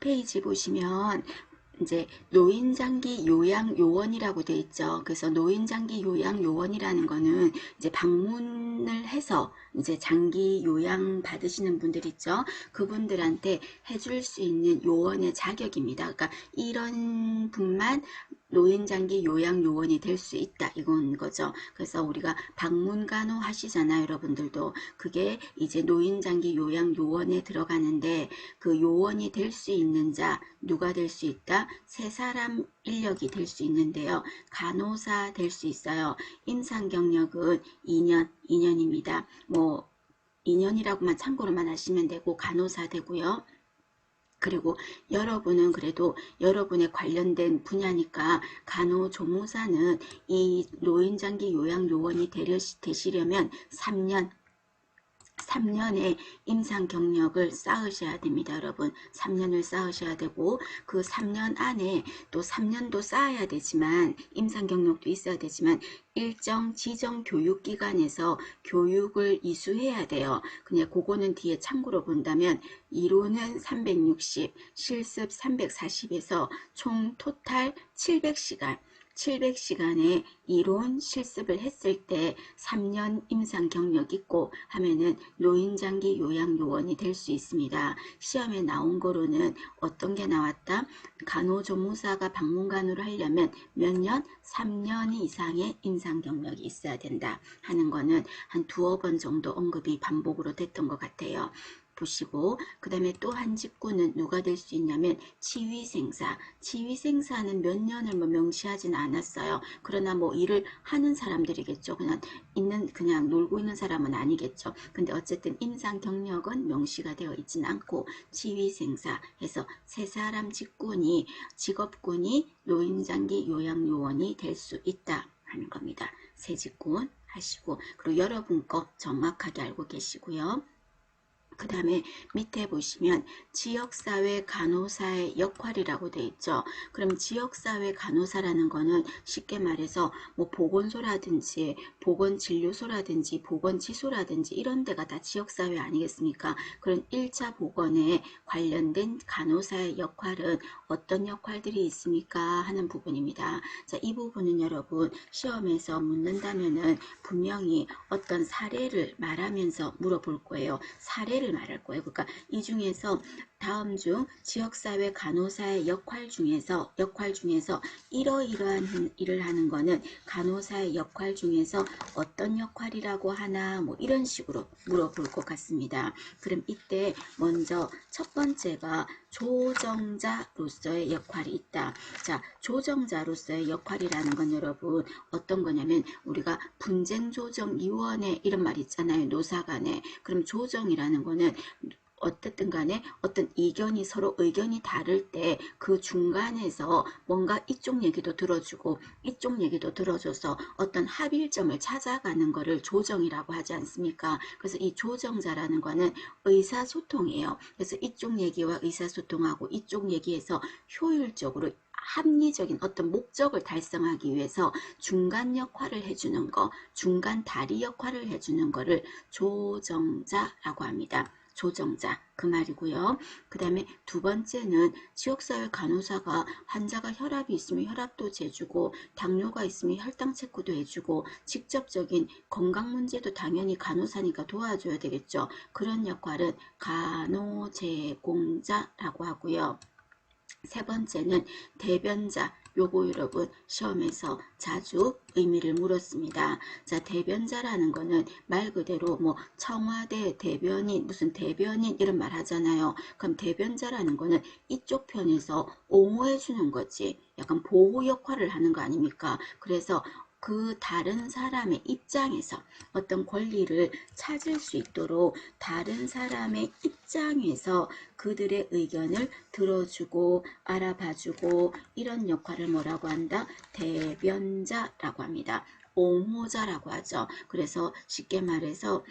페이지 보시면 이제 노인장기 요양요원이라고 돼 있죠. 그래서 노인장기 요양요원이라는 거는 이제 방문을 해서 이제 장기 요양 받으시는 분들 있죠. 그분들한테 해줄 수 있는 요원의 자격입니다. 그러니까 이런 분만 노인장기 요양요원이 될 수 있다 이건 거죠. 그래서 우리가 방문간호 하시잖아요. 여러분들도 그게 이제 노인장기 요양요원에 들어가는데 그 요원이 될 수 있는 자 누가 될 수 있다? 세 사람 인력이 될 수 있는데요. 간호사 될 수 있어요. 임상 경력은 2년입니다. 뭐 2년이라고만 참고로만 하시면 되고 간호사 되고요. 그리고 여러분은 그래도 여러분의 관련된 분야니까 간호조무사는 이 노인장기 요양요원이 되시려면 3년의 임상 경력을 쌓으셔야 됩니다. 여러분 3년을 쌓으셔야 되고 그 3년 안에 또 3년도 쌓아야 되지만 임상 경력도 있어야 되지만 일정 지정 교육기관에서 교육을 이수해야 돼요. 그냥 그거는 뒤에 참고로 본다면 이론은 360, 실습 340에서 총 토탈 700시간의 이론 실습을 했을 때 3년 임상 경력 있고 하면은 노인장기 요양요원이 될 수 있습니다. 시험에 나온 거로는 어떤 게 나왔다? 간호조무사가 방문간호를 하려면 몇 년? 3년 이상의 임상 경력이 있어야 된다 하는 거는 한 두어 번 정도 언급이 반복으로 됐던 것 같아요. 보시고 그 다음에 또 한 직군은 누가 될 수 있냐면 치위생사. 치위생사는 몇 년을 뭐 명시하지는 않았어요. 그러나 뭐 일을 하는 사람들이겠죠. 그냥 놀고 있는 사람은 아니겠죠. 근데 어쨌든 임상 경력은 명시가 되어 있지는 않고 치위생사 해서 세 사람 직업군이 노인장기 요양요원이 될 수 있다 하는 겁니다. 세 직군 하시고 그리고 여러분 거 정확하게 알고 계시고요. 그 다음에 밑에 보시면 지역사회 간호사의 역할이라고 돼 있죠. 그럼 지역사회 간호사라는 거는 쉽게 말해서 뭐 보건소라든지 보건진료소라든지 보건치소라든지 이런 데가 다 지역사회 아니겠습니까? 그런 1차 보건에 관련된 간호사의 역할은 어떤 역할들이 있습니까? 하는 부분입니다. 자, 이 부분은 여러분 시험에서 묻는다면은 분명히 어떤 사례를 말하면서 물어볼 거예요. 사례를 말할 거예요. 그러니까 이 중에서 다음 중 지역사회 간호사의 역할 중에서 이러이러한 일을 하는 거는 간호사의 역할 중에서 어떤 역할이라고 하나 뭐 이런 식으로 물어볼 것 같습니다. 그럼 이때 먼저 첫 번째가 조정자로서의 역할이 있다. 자, 조정자로서의 역할이라는 건 여러분 어떤 거냐면 우리가 분쟁조정위원회 이런 말 있잖아요. 노사간에. 그럼 조정이라는 거는 어쨌든 간에 어떤 서로 의견이 다를 때 그 중간에서 뭔가 이쪽 얘기도 들어주고 이쪽 얘기도 들어줘서 어떤 합일점을 찾아가는 거를 조정이라고 하지 않습니까? 그래서 이 조정자라는 거는 의사소통이에요. 그래서 이쪽 얘기와 의사소통하고 이쪽 얘기에서 효율적으로 합리적인 어떤 목적을 달성하기 위해서 중간 역할을 해주는 거, 중간 다리 역할을 해주는 거를 조정자라고 합니다. 조정자 그 말이고요. 그 다음에 두 번째는 지역사회 간호사가 환자가 혈압이 있으면 혈압도 재주고 당뇨가 있으면 혈당 체크도 해주고 직접적인 건강 문제도 당연히 간호사니까 도와줘야 되겠죠. 그런 역할은 간호제공자라고 하고요. 세 번째는 대변자. 요거 여러분 시험에서 자주 의미를 물었습니다. 자, 대변자라는 거는 말 그대로 뭐 청와대 대변인 무슨 대변인 이런 말 하잖아요. 그럼 대변자라는 거는 이쪽 편에서 옹호해 주는 거지. 약간 보호 역할을 하는 거 아닙니까? 그래서 그 다른 사람의 입장에서 어떤 권리를 찾을 수 있도록 다른 사람의 입장에서 그들의 의견을 들어주고 알아봐주고 이런 역할을 뭐라고 한다? 대변자라고 합니다. 옹호자라고 하죠. 그래서 쉽게 말해서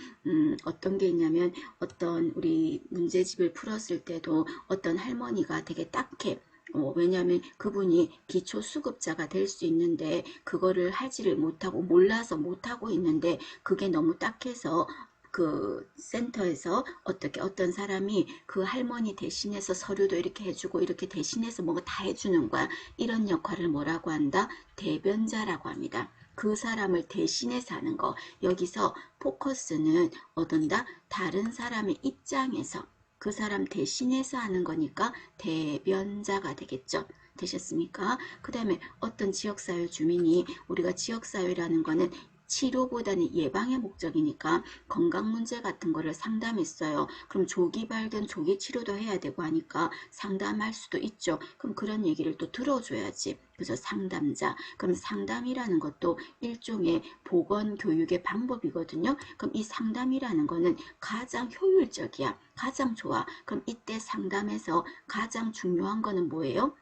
어떤 게 있냐면 어떤 우리 문제집을 풀었을 때도 어떤 할머니가 되게 딱해. 왜냐하면 그분이 기초수급자가 될 수 있는데 그거를 하지를 못하고 몰라서 못하고 있는데 그게 너무 딱해서 그 센터에서 어떻게 어떤 사람이 그 할머니 대신해서 서류도 이렇게 해주고 이렇게 대신해서 뭐가 다 해주는 거야. 이런 역할을 뭐라고 한다? 대변자라고 합니다. 그 사람을 대신해서 하는 거. 여기서 포커스는 어떤다? 다른 사람의 입장에서 그 사람 대신해서 하는 거니까 대변자가 되겠죠. 되셨습니까? 그 다음에 어떤 지역사회 주민이 우리가 지역사회라는 거는 치료보다는 예방의 목적이니까 건강 문제 같은 거를 상담했어요. 그럼 조기 발견, 조기 치료도 해야 되고 하니까 상담할 수도 있죠. 그럼 그런 얘기를 또 들어줘야지. 그죠? 상담자. 그럼 상담이라는 것도 일종의 보건 교육의 방법이거든요. 그럼 이 상담이라는 거는 가장 효율적이야. 가장 좋아. 그럼 이때 상담에서 가장 중요한 거는 뭐예요?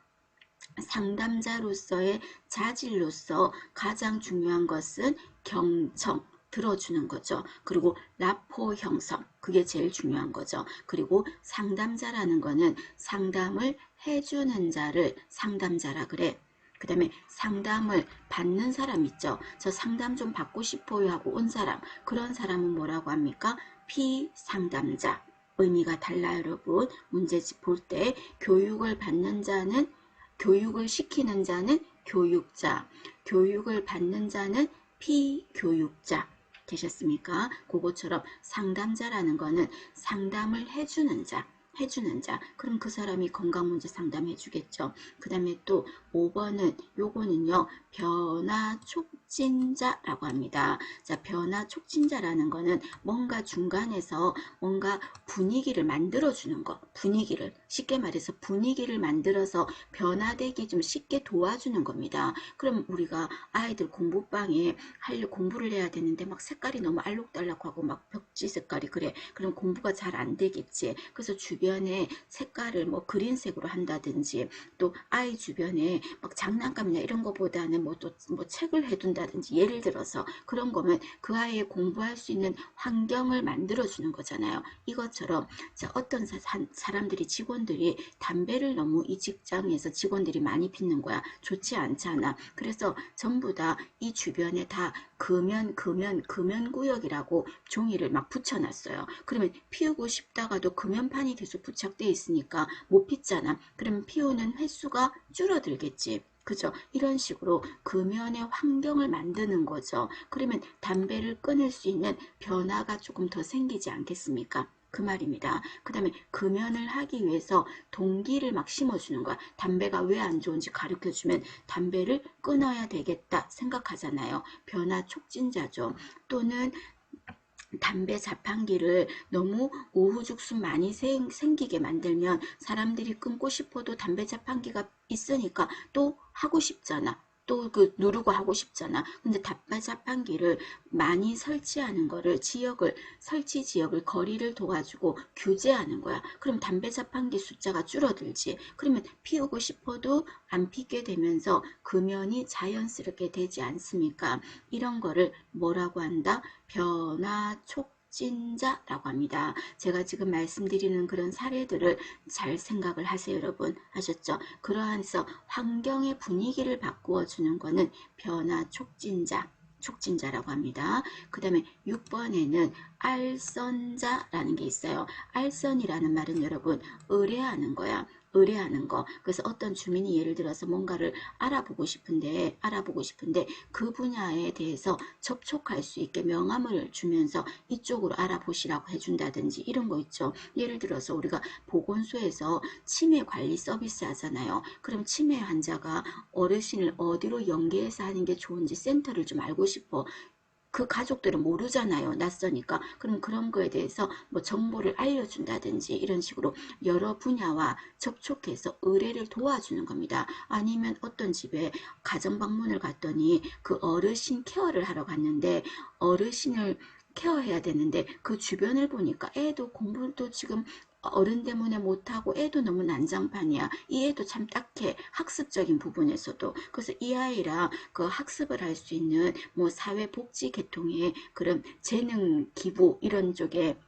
상담자로서의 자질로서 가장 중요한 것은 경청, 들어주는 거죠. 그리고 라포 형성, 그게 제일 중요한 거죠. 그리고 상담자라는 거는 상담을 해주는 자를 상담자라 그래. 그 다음에 상담을 받는 사람 있죠. 저 상담 좀 받고 싶어요 하고 온 사람, 그런 사람은 뭐라고 합니까? 피상담자. 의미가 달라요, 여러분. 문제집 볼 때 교육을 받는 자는 교육을 시키는 자는 교육자, 교육을 받는 자는 피교육자. 되셨습니까? 그것처럼 상담자라는 거는 상담을 해주는 자, 해주는 자. 그럼 그 사람이 건강 문제 상담해 주겠죠. 그 다음에 또 5번은 요거는요. 변화 촉진자라고 합니다. 자, 변화 촉진자라는 거는 뭔가 중간에서 뭔가 분위기를 만들어 주는 거. 분위기를 쉽게 말해서 분위기를 만들어서 변화되기 좀 쉽게 도와주는 겁니다. 그럼 우리가 아이들 공부방에 공부를 해야 되는데 막 색깔이 너무 알록달록하고 막 벽지 색깔이 그래. 그럼 공부가 잘 안 되겠지. 그래서 주변에 색깔을 뭐 그린색으로 한다든지 또 아이 주변에 막 장난감이나 이런 거보다는 뭐 또 뭐 책을 해둔다든지 예를 들어서 그런 거면 그 아이의 공부할 수 있는 환경을 만들어 주는 거잖아요. 이것처럼 자, 어떤 사람들이 직원들이 담배를 너무 이 직장에서 직원들이 많이 피는 거야. 좋지 않잖아. 그래서 전부 다 이 주변에 다 금연구역이라고 종이를 막 붙여놨어요. 그러면 피우고 싶다가도 금연판이 계속 부착돼 있으니까 못 피잖아. 그러면 피우는 횟수가 줄어들겠지. 그죠? 이런 식으로 금연의 환경을 만드는 거죠. 그러면 담배를 끊을 수 있는 변화가 조금 더 생기지 않겠습니까? 그 말입니다. 그 다음에 금연을 하기 위해서 동기를 막 심어주는 거야. 담배가 왜 안 좋은지 가르쳐주면 담배를 끊어야 되겠다 생각하잖아요. 변화 촉진자죠. 또는 담배 자판기를 너무 우후죽순 많이 생기게 만들면 사람들이 끊고 싶어도 담배 자판기가 있으니까 또 하고 싶잖아. 또 그 누르고 하고 싶잖아. 근데 담배 자판기를 많이 설치하는 거를 설치 지역을 거리를 둬가지고 규제하는 거야. 그럼 담배 자판기 숫자가 줄어들지. 그러면 피우고 싶어도 안 피게 되면서 금연이 자연스럽게 되지 않습니까? 이런 거를 뭐라고 한다? 변화 촉진자라고 합니다. 제가 지금 말씀드리는 그런 사례들을 잘 생각을 하세요, 여러분. 하셨죠? 그러한서 환경의 분위기를 바꾸어 주는 거는 변화 촉진자라고 합니다. 그 다음에 6번에는 알선자라는 게 있어요. 알선이라는 말은 여러분 의뢰하는 거야. 의뢰하는 거. 그래서 어떤 주민이 예를 들어서 뭔가를 알아보고 싶은데 그 분야에 대해서 접촉할 수 있게 명함을 주면서 이쪽으로 알아보시라고 해준다든지 이런 거 있죠. 예를 들어서 우리가 보건소에서 치매 관리 서비스 하잖아요. 그럼 치매 환자가 어르신을 어디로 연계해서 하는 게 좋은지 센터를 좀 알고 싶어. 그 가족들은 모르잖아요. 낯서니까. 그럼 그런 거에 대해서 뭐 정보를 알려준다든지 이런 식으로 여러 분야와 접촉해서 의뢰를 도와주는 겁니다. 아니면 어떤 집에 가정 방문을 갔더니 그 어르신 케어를 하러 갔는데 어르신을 케어해야 되는데 그 주변을 보니까 애도 공부도 지금 어른 때문에 못하고 애도 너무 난장판이야. 이 애도 참 딱해. 학습적인 부분에서도. 그래서 이 아이랑 그 학습을 할 수 있는 뭐 사회복지 계통의 그런 재능 기부 이런 쪽에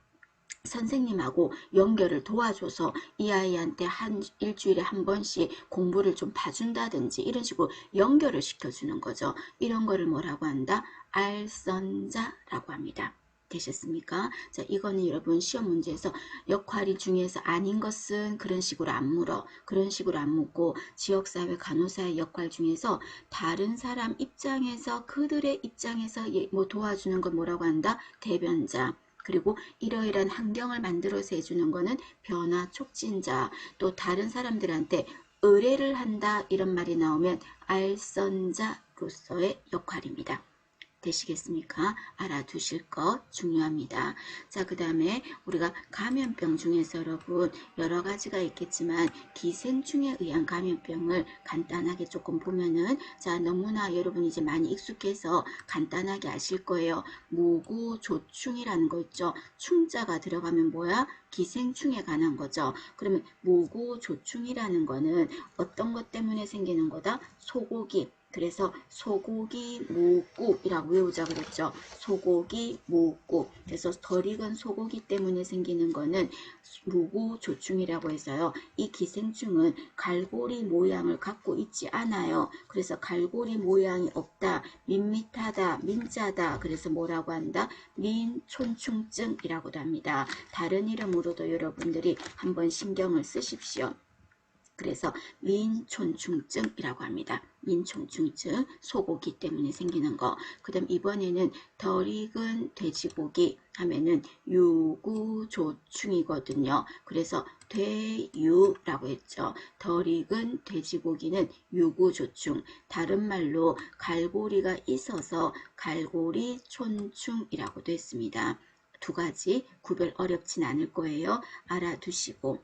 선생님하고 연결을 도와줘서 이 아이한테 일주일에 한 번씩 공부를 좀 봐준다든지 이런 식으로 연결을 시켜주는 거죠. 이런 거를 뭐라고 한다? 알선자라고 합니다. 되셨습니까? 자, 이거는 여러분 시험 문제에서 역할이 중요해서 아닌 것은 그런 식으로 안 물어. 그런 식으로 안 묻고 지역사회 간호사의 역할 중에서 다른 사람 입장에서 그들의 입장에서 뭐 도와주는 건 뭐라고 한다? 대변자. 그리고 이러이러한 환경을 만들어서 해주는 거는 변화 촉진자. 또 다른 사람들한테 의뢰를 한다 이런 말이 나오면 알선자로서의 역할입니다. 되시겠습니까? 알아두실 것 중요합니다. 자, 그 다음에 우리가 감염병 중에서 여러분 여러 가지가 있겠지만 기생충에 의한 감염병을 간단하게 조금 보면은 자, 너무나 여러분 이제 많이 익숙해서 간단하게 아실 거예요. 무구조충이라는 거 있죠. 충자가 들어가면 뭐야? 기생충에 관한 거죠. 그러면 무구조충이라는 거는 어떤 것 때문에 생기는 거다? 소고기. 그래서 소고기 무국이라고 외우자 그랬죠. 소고기 무국. 그래서 덜 익은 소고기 때문에 생기는 거는 무구조충이라고 해서요. 이 기생충은 갈고리 모양을 갖고 있지 않아요. 그래서 갈고리 모양이 없다, 밋밋하다, 민자다. 그래서 뭐라고 한다? 민촌충증이라고도 합니다. 다른 이름으로도 여러분들이 한번 신경을 쓰십시오. 그래서 민촌충증이라고 합니다. 민촌충증, 소고기 때문에 생기는 거. 그 다음 이번에는 덜 익은 돼지고기 하면은 유구조충이거든요. 그래서 돼유라고 했죠. 덜 익은 돼지고기는 유구조충. 다른 말로 갈고리가 있어서 갈고리촌충이라고도 했습니다. 두 가지 구별 어렵진 않을 거예요. 알아두시고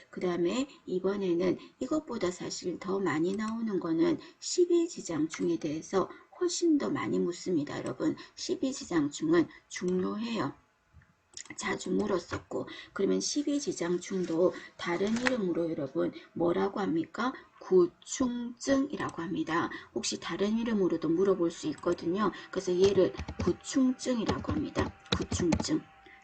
그 다음에 이번에는 이것보다 사실 더 많이 나오는 거는 십이지장충에 대해서 훨씬 더 많이 묻습니다. 여러분 십이지장충은 중요해요. 자주 물었었고 그러면 십이지장충도 다른 이름으로 여러분 뭐라고 합니까? 구충증이라고 합니다. 혹시 다른 이름으로도 물어볼 수 있거든요. 그래서 얘를 구충증이라고 합니다. 구충증.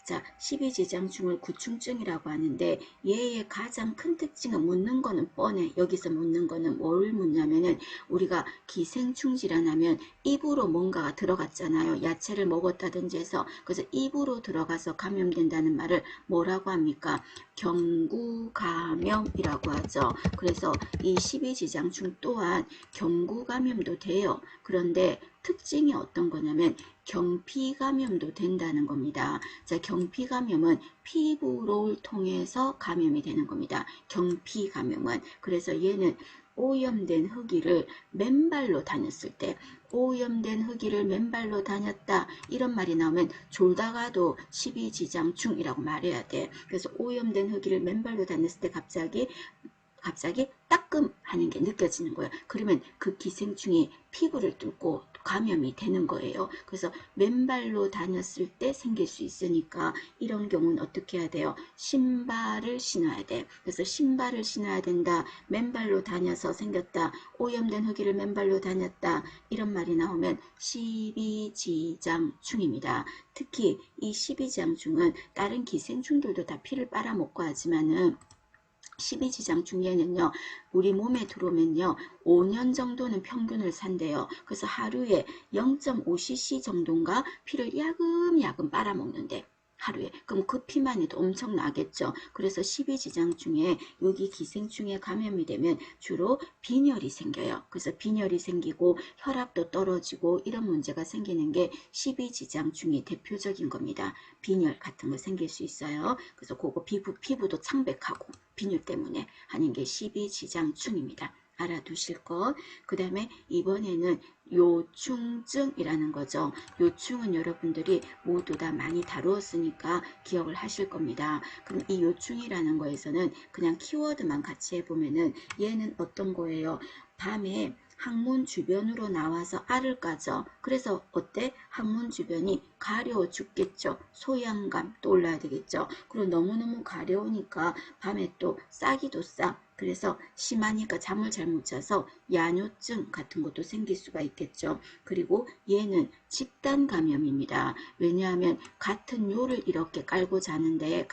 자, 십이지장충을 구충증이라고 하는데 얘의 가장 큰 특징은 묻는 거는 뻔해. 여기서 묻는 거는 뭘 묻냐면은 우리가 기생충 질환하면 입으로 뭔가가 들어갔잖아요. 야채를 먹었다든지 해서 그래서 입으로 들어가서 감염된다는 말을 뭐라고 합니까? 경구감염이라고 하죠. 그래서 이 십이지장충 또한 경구감염도 돼요. 그런데 특징이 어떤 거냐면 경피감염도 된다는 겁니다. 자, 경피감염은 피부를 통해서 감염이 되는 겁니다. 경피감염은. 그래서 얘는 오염된 흙이를 맨발로 다녔을 때 오염된 흙이를 맨발로 다녔다 이런 말이 나오면 졸다가도 십이지장충이라고 말해야 돼. 그래서 오염된 흙이를 맨발로 다녔을 때 갑자기 따끔하는 게 느껴지는 거예요. 그러면 그 기생충이 피부를 뚫고 감염이 되는 거예요. 그래서 맨발로 다녔을 때 생길 수 있으니까 이런 경우는 어떻게 해야 돼요? 신발을 신어야 돼. 그래서 신발을 신어야 된다. 맨발로 다녀서 생겼다. 오염된 흙이를 맨발로 다녔다. 이런 말이 나오면 십이지장충입니다. 특히 이 십이지장충은 다른 기생충들도 다 피를 빨아먹고 하지만은 십이지장충에는요 우리 몸에 들어오면요 5년 정도는 평균을 산대요. 그래서 하루에 0.5cc 정도인가 피를 야금야금 빨아먹는데 하루에. 그럼 그 피만 해도 엄청 나겠죠. 그래서 십이지장충에 여기 기생충에 감염이 되면 주로 빈혈이 생겨요. 그래서 빈혈이 생기고 혈압도 떨어지고 이런 문제가 생기는 게 십이지장충이 대표적인 겁니다. 빈혈 같은 거 생길 수 있어요. 그래서 그거 피부도 창백하고 빈혈 때문에 하는 게 십이지장충입니다. 알아두실 것. 그 다음에 이번에는 요충증이라는 거죠. 요충은 여러분들이 모두 다 많이 다루었으니까 기억을 하실 겁니다. 그럼 이 요충이라는 거에서는 그냥 키워드만 같이 해보면은 얘는 어떤 거예요? 밤에 항문 주변으로 나와서 알을 까죠. 그래서 어때? 항문 주변이 가려워 죽겠죠. 소양감 또 올라야 되겠죠. 그리고 너무너무 가려우니까 밤에 또 싸기도 싸. 그래서 심하니까 잠을 잘 못 자서 야뇨증 같은 것도 생길 수가 있겠죠. 그리고 얘는 집단 감염입니다. 왜냐하면 같은 요를 이렇게 깔고 자는데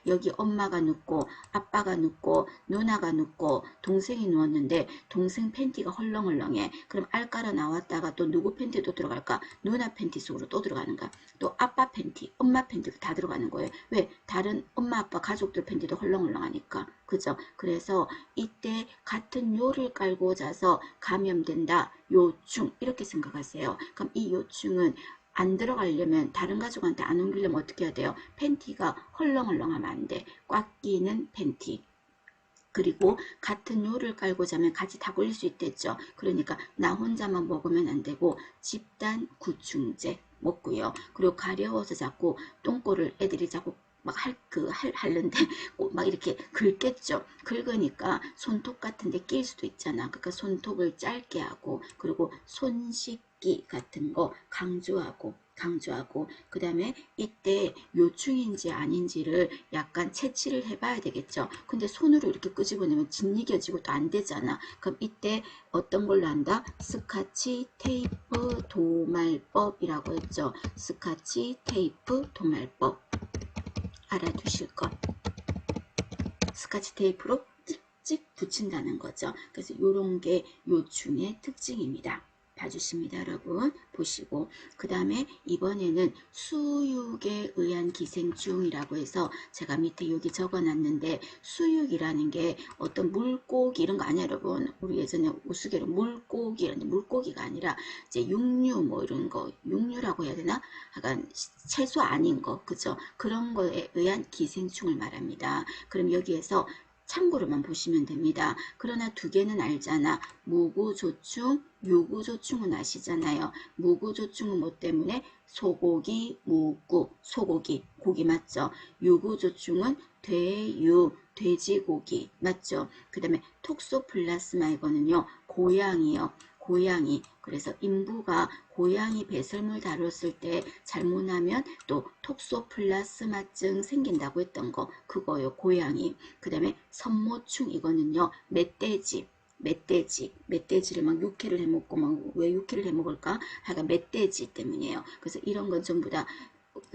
여기 엄마가 눕고 아빠가 눕고 누나가 눕고 동생이 누웠는데 동생 팬티가 헐렁헐렁해. 그럼 알깔아 나왔다가 또 누구 팬티도 들어갈까? 누나 팬티 속으로 또 들어가는가? 또 아빠 팬티, 엄마 팬티도 다 들어가는 거예요. 왜? 다른 엄마 아빠 가족들 팬티도 헐렁헐렁하니까. 그죠? 그래서 이때 같은 요를 깔고 자서 감염된다. 요충 이렇게 생각하세요. 그럼 이 요충은 안 들어가려면 다른 가족한테 안 옮기려면 어떻게 해야 돼요? 팬티가 헐렁헐렁하면 안 돼. 꽉 끼는 팬티. 그리고 같은 요를 깔고 자면 같이 다 걸릴 수 있댔죠. 그러니까 나 혼자만 먹으면 안 되고 집단 구충제 먹고요. 그리고 가려워서 자꾸 똥꼬를 애들이 자꾸 막 하는데 막 이렇게 긁겠죠. 긁으니까 손톱 같은 데 낄 수도 있잖아. 그러니까 손톱을 짧게 하고 그리고 손 씻기 같은 거 강조하고 그 다음에 이때 요충인지 아닌지를 약간 채취를 해봐야 되겠죠. 근데 손으로 이렇게 끄집어내면 짓이겨지고 또 안 되잖아. 그럼 이때 어떤 걸로 한다? 스카치 테이프 도말법이라고 했죠. 스카치 테이프 도말법 알아두실 것. 스카치 테이프로 찍찍 붙인다는 거죠. 그래서 이런 게 요충의 특징입니다. 봐주십니다. 여러분 보시고 그 다음에 이번에는 수육에 의한 기생충이라고 해서 제가 밑에 여기 적어놨는데 수육이라는 게 어떤 물고기 이런 거 아니야 여러분. 우리 예전에 우스개로 물고기 이런데 물고기가 아니라 이제 육류 뭐 이런 거 육류라고 해야 되나? 약간 채소 아닌 거 그죠? 그런 거에 의한 기생충을 말합니다. 그럼 여기에서 참고로만 보시면 됩니다. 그러나 두 개는 알잖아. 무구조충, 유구조충은 아시잖아요. 무구조충은 뭐 때문에? 소고기, 무구, 소고기, 고기 맞죠? 유구조충은 돼유, 돼지고기 맞죠? 그 다음에 톡소플라스마 이거는요. 고양이요. 고양이. 그래서 인부가 고양이 배설물 다뤘을 때 잘못하면 또 톡소플라스마증 생긴다고 했던 거 그거요. 고양이. 그 다음에 선모충 이거는요. 멧돼지를 막 육회를 해먹고 막 왜 육회를 해먹을까? 하여간 멧돼지 때문이에요. 그래서 이런 건 전부 다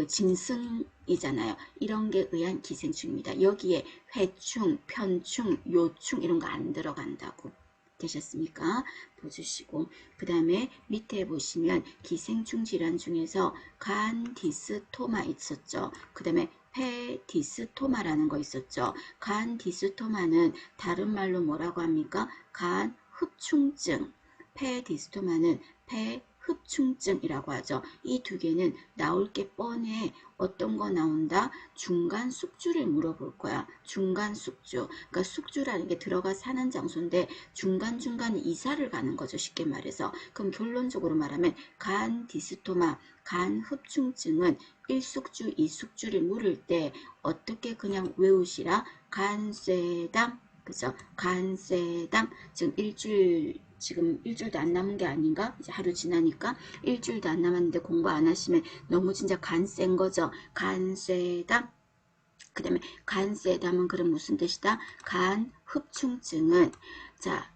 짐승이잖아요. 이런 게 의한 기생충입니다. 여기에 회충, 편충, 요충 이런 거 안 들어간다고. 되셨습니까? 보주시고 그 다음에 밑에 보시면 기생충 질환 중에서 간 디스토마 있었죠. 그 다음에 폐 디스토마라는 거 있었죠. 간 디스토마는 다른 말로 뭐라고 합니까? 간 흡충증. 폐 디스토마는 폐 흡충증이라고 하죠. 이 두 개는 나올 게 뻔해. 어떤 거 나온다? 중간 숙주를 물어볼 거야. 중간 숙주. 그러니까 숙주라는 게 들어가 사는 장소인데 중간중간에 이사를 가는 거죠. 쉽게 말해서. 그럼 결론적으로 말하면 간 디스토마, 간 흡충증은 1숙주, 2숙주를 물을 때 어떻게 그냥 외우시라? 간쇠담. 그죠? 간쇠담. 지금 일주일도 안 남은 게 아닌가? 이제 하루 지나니까 일주일도 안 남았는데 공부 안 하시면 너무 진짜 간 센 거죠. 간쇠담. 그 다음에 간쇠담은 그럼 무슨 뜻이다? 간 흡충증은 자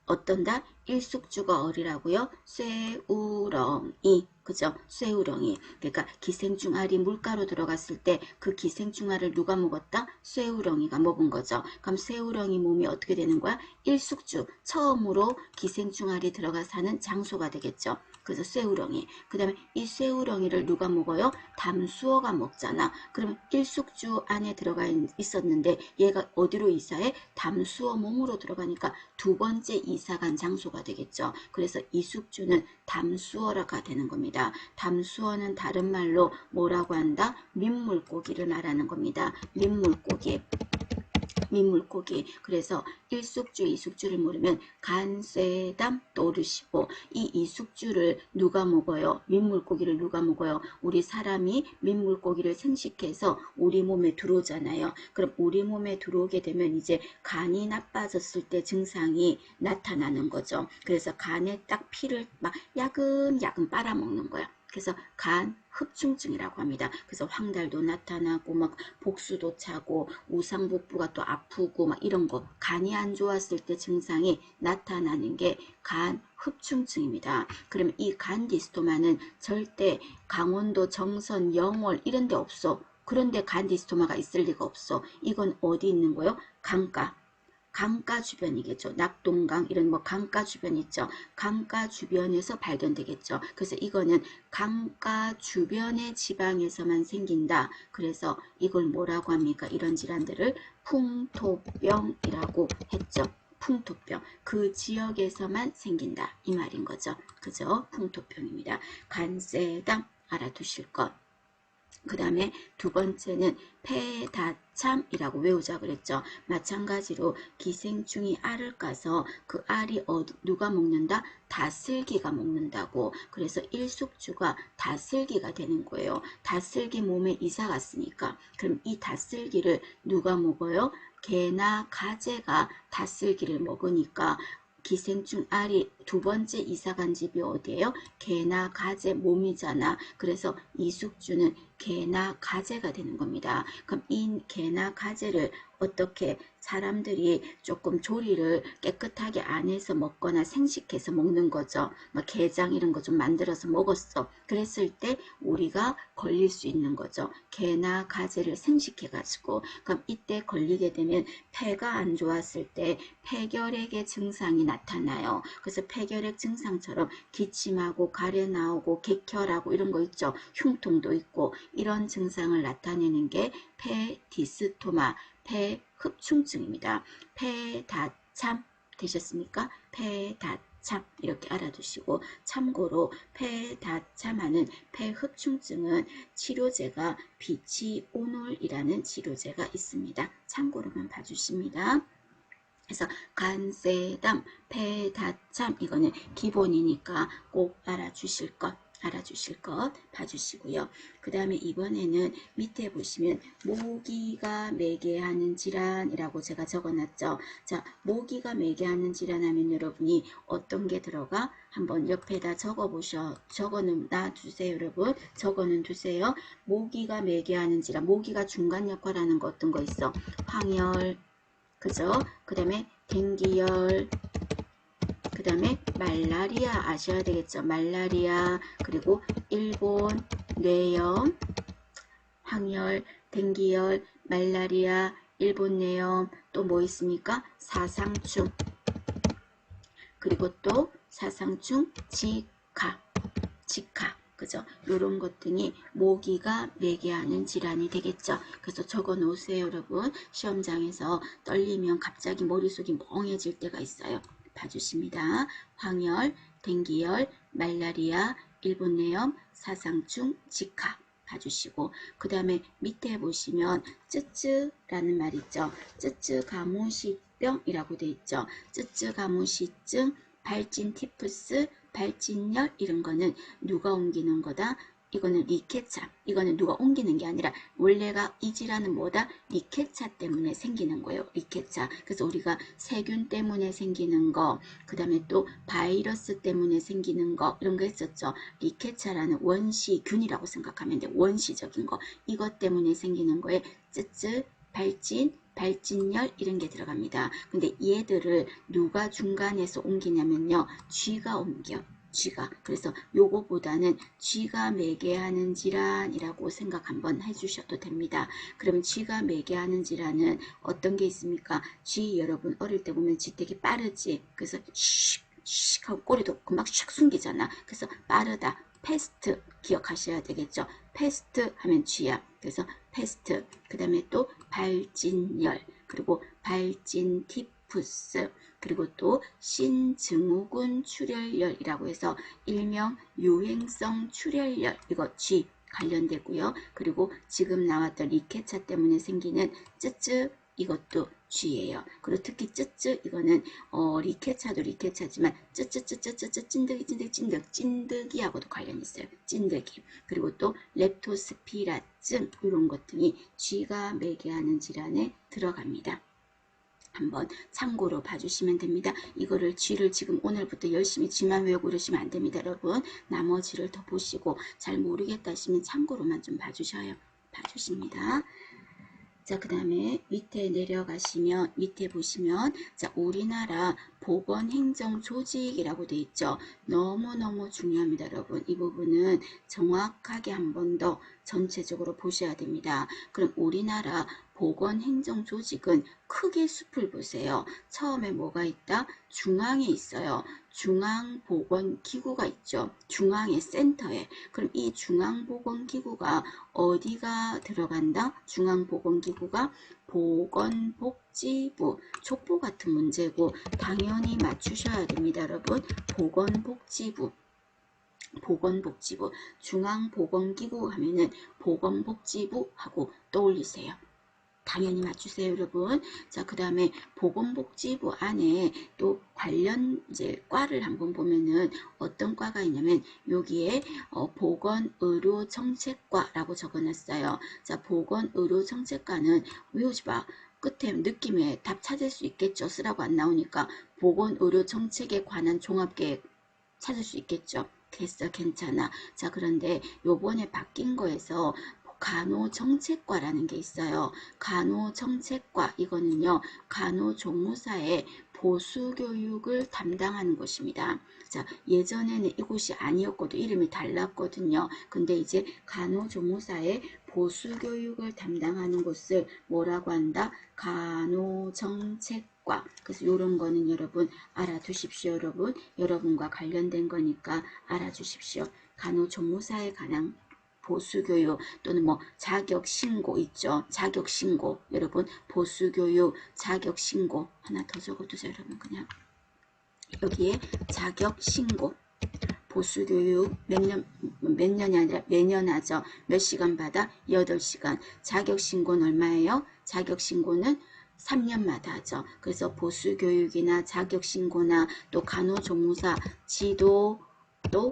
어떤다? 일숙주가 어리라고요? 쇠우렁이 그죠? 쇠우렁이 그러니까 기생충알이 물가로 들어갔을 때 그 기생충알을 누가 먹었다? 쇠우렁이가 먹은 거죠. 그럼 쇠우렁이 몸이 어떻게 되는 거야? 일숙주 처음으로 기생충알이 들어가 사는 장소가 되겠죠. 그래서 쇠우렁이 그 다음에 이 쇠우렁이를 누가 먹어요? 담수어가 먹잖아. 그러면 일숙주 안에 들어가 있었는데 얘가 어디로 이사해? 담수어 몸으로 들어가니까 두 번째 이사간 장소가 되겠죠. 그래서 이숙주는 담수어라가 되는 겁니다. 담수어는 다른 말로 뭐라고 한다? 민물고기를 말하는 겁니다. 민물고기. 그래서 1숙주, 2숙주를 물으면 간쇠담 떠오르시고 이 2숙주를 누가 먹어요? 민물고기를 누가 먹어요? 우리 사람이 민물고기를 생식해서 우리 몸에 들어오잖아요. 그럼 우리 몸에 들어오게 되면 이제 간이 나빠졌을 때 증상이 나타나는 거죠. 그래서 간에 딱 피를 막 야금야금 빨아먹는 거야. 그래서 간 흡충증이라고 합니다. 그래서 황달도 나타나고 막 복수도 차고 우상복부가 또 아프고 막 이런 거 간이 안 좋았을 때 증상이 나타나는 게 간 흡충증입니다. 그러면 이 간 디스토마는 절대 강원도 정선 영월 이런 데 없어. 그런데 간 디스토마가 있을 리가 없어. 이건 어디 있는 거요? 강가 주변이겠죠. 낙동강 이런 뭐 강가 주변 있죠. 강가 주변에서 발견되겠죠. 그래서 이거는 강가 주변의 지방에서만 생긴다. 그래서 이걸 뭐라고 합니까? 이런 질환들을 풍토병이라고 했죠. 풍토병. 그 지역에서만 생긴다. 이 말인 거죠. 그죠? 풍토병입니다. 간세담 알아두실 것. 그 다음에 두 번째는 폐다참이라고 외우자 그랬죠. 마찬가지로 기생충이 알을 까서 그 알이 누가 먹는다? 다슬기가 먹는다고. 그래서 일숙주가 다슬기가 되는 거예요. 다슬기 몸에 이사 갔으니까. 그럼 이 다슬기를 누가 먹어요? 개나 가재가 다슬기를 먹으니까 기생충 알이 두 번째 이사간 집이 어디예요? 개나 가재 몸이잖아. 그래서 이숙주는 개나 가재가 되는 겁니다. 그럼 이 개나 가재를 어떻게 사람들이 조금 조리를 깨끗하게 안 해서 먹거나 생식해서 먹는 거죠. 뭐 게장 이런 거 좀 만들어서 먹었어. 그랬을 때 우리가 걸릴 수 있는 거죠. 개나 가재를 생식해가지고. 그럼 이때 걸리게 되면 폐가 안 좋았을 때 폐결핵의 증상이 나타나요. 그래서 폐결핵 증상처럼 기침하고 가래 나오고 객혈하고 이런 거 있죠. 흉통도 있고 이런 증상을 나타내는 게 폐디스토마, 폐흡충증입니다. 폐다참 되셨습니까? 폐다참 이렇게 알아두시고 참고로 폐다참하는 폐흡충증은 치료제가 비치오놀이라는 치료제가 있습니다. 참고로만 봐주십니다. 그래서 간세담, 폐다참 이거는 기본이니까 꼭 알아주실 것 봐주시고요. 그 다음에 이번에는 밑에 보시면 모기가 매개하는 질환이라고 제가 적어놨죠. 자, 모기가 매개하는 질환 하면 여러분이 어떤 게 들어가? 한번 옆에다 적어놔 주세요. 여러분 적어는 두세요. 모기가 매개하는 질환, 모기가 중간 역할하는 거 어떤 거 있어? 황열, 그죠? 그 다음에 댕기열, 그 다음에 말라리아 아셔야 되겠죠. 말라리아, 그리고 일본 뇌염, 황열, 댕기열, 말라리아, 일본 뇌염, 또 뭐 있습니까? 사상충, 그리고 또 사상충, 지카, 그죠? 요런 것 등이 모기가 매개하는 질환이 되겠죠. 그래서 적어 놓으세요, 여러분. 시험장에서 떨리면 갑자기 머릿속이 멍해질 때가 있어요. 봐주십니다. 황열, 댕기열, 말라리아, 일본뇌염, 사상충, 지카 봐주시고 그 다음에 밑에 보시면 쯔쯔라는 말 있죠. 쯔쯔가무시병이라고 돼 있죠. 쯔쯔가무시증, 발진 티푸스, 발진열 이런 거는 누가 옮기는 거다? 이거는 리케차. 이거는 누가 옮기는 게 아니라 원래가 이 질환은 뭐다? 리케차 때문에 생기는 거예요. 리케차. 그래서 우리가 세균 때문에 생기는 거, 그 다음에 또 바이러스 때문에 생기는 거 이런 거 했었죠. 리케차라는 원시균이라고 생각하면 돼. 원시적인 거. 이것 때문에 생기는 거에 쯔쯔, 발진열 이런 게 들어갑니다. 근데 얘들을 누가 중간에서 옮기냐면요. 쥐가 옮겨. 쥐가. 그래서 요거보다는 쥐가 매개하는 질환이라고 생각 한번 해주셔도 됩니다. 그러면 쥐가 매개하는 질환은 어떤 게 있습니까? 쥐 여러분 어릴 때 보면 쥐 되게 빠르지. 그래서 슉 하고 꼬리도 금방 슉 숨기잖아. 그래서 빠르다. 패스트 기억하셔야 되겠죠. 패스트 하면 쥐야. 그래서 패스트. 그 다음에 또 발진열. 그리고 발진 티푸스. 그리고 또 신증후군 출혈열이라고 해서 일명 유행성 출혈열 이거 G 관련되고요. 그리고 지금 나왔던 리케차 때문에 생기는 쯔쯔 이것도 G예요. 그리고 특히 쯔쯔 이거는 리케차도 리케차지만 쯔쯔쯔쯔쯔 찐득이하고도 관련이 있어요. 찐득이. 그리고 또 렙토스피라증 이런 것 등이 G가 매개하는 질환에 들어갑니다. 한번 참고로 봐주시면 됩니다. 이거를 쥐를 지금 오늘부터 열심히 쥐만 외우고 그러시면 안 됩니다. 여러분 나머지를 더 보시고 잘 모르겠다 하시면 참고로만 좀 봐주십니다. 자, 그 다음에 밑에 내려가시면 밑에 보시면 자, 우리나라 보건행정조직이라고 되어 있죠. 너무너무 중요합니다. 여러분 이 부분은 정확하게 한 번 더 전체적으로 보셔야 됩니다. 그럼 우리나라 보건행정조직은 크게 숲을 보세요. 처음에 뭐가 있다? 중앙에 있어요. 중앙보건기구가 있죠. 중앙의 센터에. 그럼 이 중앙보건기구가 어디가 들어간다? 중앙보건기구가 보건복지부, 족보 같은 문제고 당연히 맞추셔야 됩니다. 여러분 보건복지부 중앙보건기구 하면은 보건복지부 하고 떠올리세요. 당연히 맞추세요, 여러분. 자, 그 다음에 보건복지부 안에 또 관련 이제 과를 한번 보면은 어떤 과가 있냐면 여기에 보건의료정책과라고 적어놨어요. 자, 보건의료정책과는 외우지 마. 끝에 느낌에 답 찾을 수 있겠죠. 쓰라고 안 나오니까 보건의료정책에 관한 종합계획 찾을 수 있겠죠. 됐어, 괜찮아. 자, 그런데 요번에 바뀐 거에서 간호정책과라는 게 있어요. 간호정책과 이거는요 간호조무사의 보수교육을 담당하는 곳입니다. 자, 예전에는 이곳이 아니었거든 이름이 달랐거든요. 근데 이제 간호조무사의 보수교육을 담당하는 곳을 뭐라고 한다? 간호정책과. 그래서 이런 거는 여러분 알아두십시오. 여러분과 관련된 거니까 알아주십시오. 간호조무사에 관한 보수교육 또는 뭐 자격신고 있죠. 자격신고 자격신고 보수교육 자격신고 하나 더 적어두세요. 여러분 그냥 여기에 자격신고 보수교육 몇 년이 아니라 매년 하죠. 몇 시간 받아? 8시간. 자격신고는 얼마예요? 자격신고는 3년마다 하죠. 그래서 보수교육이나 자격신고나 또 간호조무사 지도 또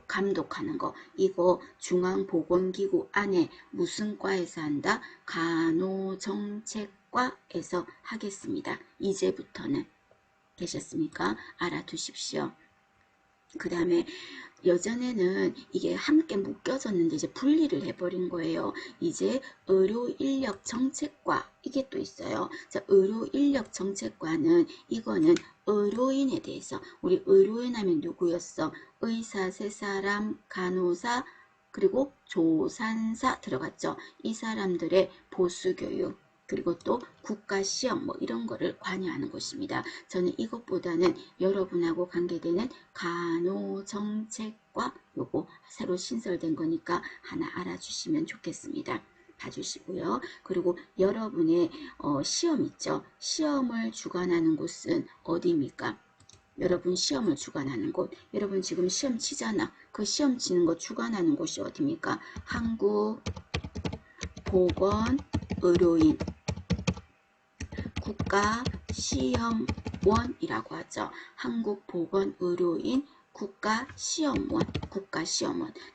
감독하는 거 이거 중앙보건기구 안에 무슨 과에서 한다? 간호정책과에서 하겠습니다. 이제부터는 되셨습니까? 알아두십시오. 그 다음에 예전에는 이게 함께 묶여졌는데 이제 분리를 해버린 거예요. 이제 의료인력정책과 이게 또 있어요. 자, 의료인력정책과는 이거는 의료인에 대해서 우리 의료인 하면 누구였어? 의사, 세사람, 간호사 그리고 조산사 들어갔죠. 이 사람들의 보수교육 그리고 또 국가시험 뭐 이런 거를 관여하는 곳입니다. 저는 이것보다는 여러분하고 관계되는 간호정책과 요거 새로 신설된 거니까 하나 알아주시면 좋겠습니다. 봐주시고요. 그리고 여러분의 시험 있죠. 시험을 주관하는 곳은 어디입니까? 여러분 시험을 주관하는 곳. 여러분 지금 시험 치잖아. 그 시험 치는 거 주관하는 곳이 어디입니까? 한국보건의료인 국가시험원이라고 하죠. 한국보건의료인 국가시험원.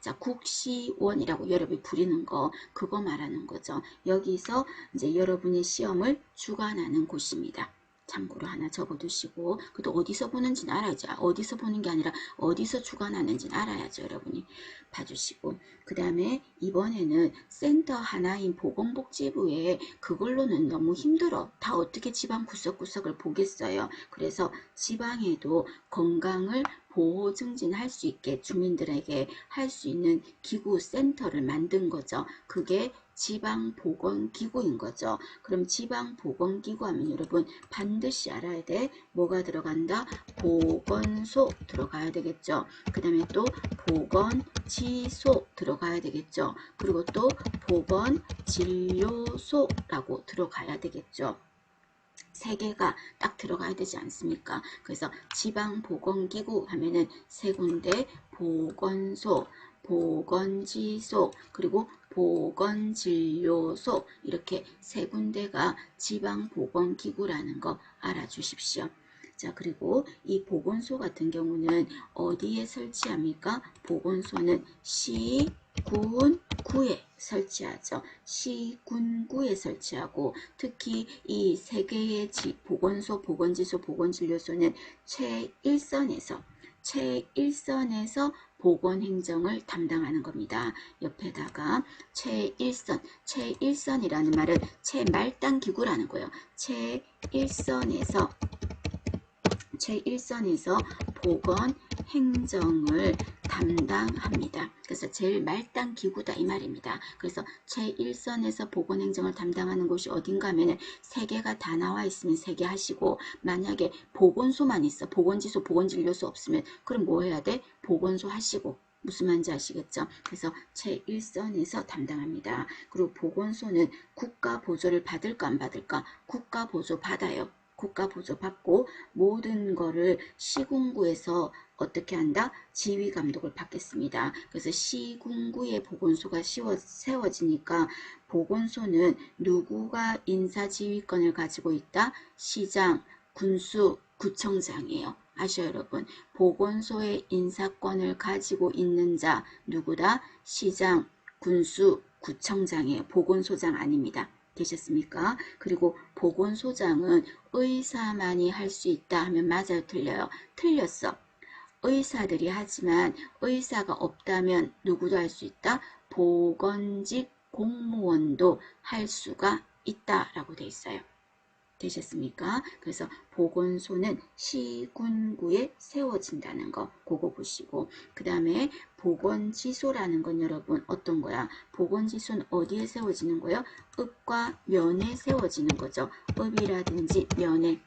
자, 국시원이라고 여러분이 부리는 거 그거 말하는 거죠. 여기서 이제 여러분의 시험을 주관하는 곳입니다. 참고로 하나 적어두시고 그것도 어디서 보는지는 알아야죠. 어디서 보는 게 아니라 어디서 주관하는지는 알아야죠. 여러분이 봐주시고 그 다음에 이번에는 센터 하나인 보건복지부에 그걸로는 너무 힘들어. 다 어떻게 지방 구석구석을 보겠어요. 그래서 지방에도 건강을 보호 증진할 수 있게 주민들에게 할 수 있는 기구 센터를 만든 거죠. 그게 지방보건기구인 거죠. 그럼 지방보건기구 하면 여러분 반드시 알아야 돼. 뭐가 들어간다? 보건소 들어가야 되겠죠. 그 다음에 또 보건지소 들어가야 되겠죠. 그리고 또 보건진료소라고 들어가야 되겠죠. 세 개가 딱 들어가야 되지 않습니까? 그래서 지방보건기구 하면은 세 군데 보건소, 보건지소, 그리고 보건진료소 이렇게 세 군데가 지방보건기구라는 거 알아주십시오. 자, 그리고 이 보건소 같은 경우는 어디에 설치합니까? 보건소는 시, 군, 시군구에 설치하죠. 시군구에 설치하고 특히 이 세 개의 보건소, 보건지소, 보건진료소는 최일선에서 보건행정을 담당하는 겁니다. 옆에다가 최일선이라는 말은 최말단 기구라는 거예요. 최일선에서 보건 행정을 담당합니다. 그래서 제일 말단 기구다 이 말입니다. 그래서 최일선에서 보건 행정을 담당하는 곳이 어딘가 하면은 세 개가 다 나와 있으면 세 개 하시고, 만약에 보건소만 있어, 보건지소, 보건진료소 없으면 그럼 뭐 해야 돼? 보건소 하시고. 무슨 말인지 아시겠죠? 그래서 최일선에서 담당합니다. 그리고 보건소는 국가 보조를 받을까 안 받을까? 국가 보조 받아요. 국가 보조 받고 모든 거를 시군구에서 어떻게 한다? 지휘 감독을 받겠습니다. 그래서 시군구에 보건소가 세워지니까 보건소는 누구가 인사지휘권을 가지고 있다? 시장, 군수, 구청장이에요. 아시죠 여러분? 보건소의 인사권을 가지고 있는 자 누구다? 시장, 군수, 구청장이에요. 보건소장 아닙니다. 되셨습니까? 그리고 보건소장은 의사만이 할 수 있다 하면 맞아요? 틀려요? 틀렸어. 의사들이 하지만 의사가 없다면 누구도 할 수 있다? 보건직 공무원도 할 수가 있다라고 돼 있어요. 되셨습니까? 그래서 보건소는 시군구에 세워진다는 거 그거 보시고, 그 다음에 보건지소라는 건 여러분 어떤 거야? 보건지소는 어디에 세워지는 거예요? 읍과 면에 세워지는 거죠. 읍이라든지 면에,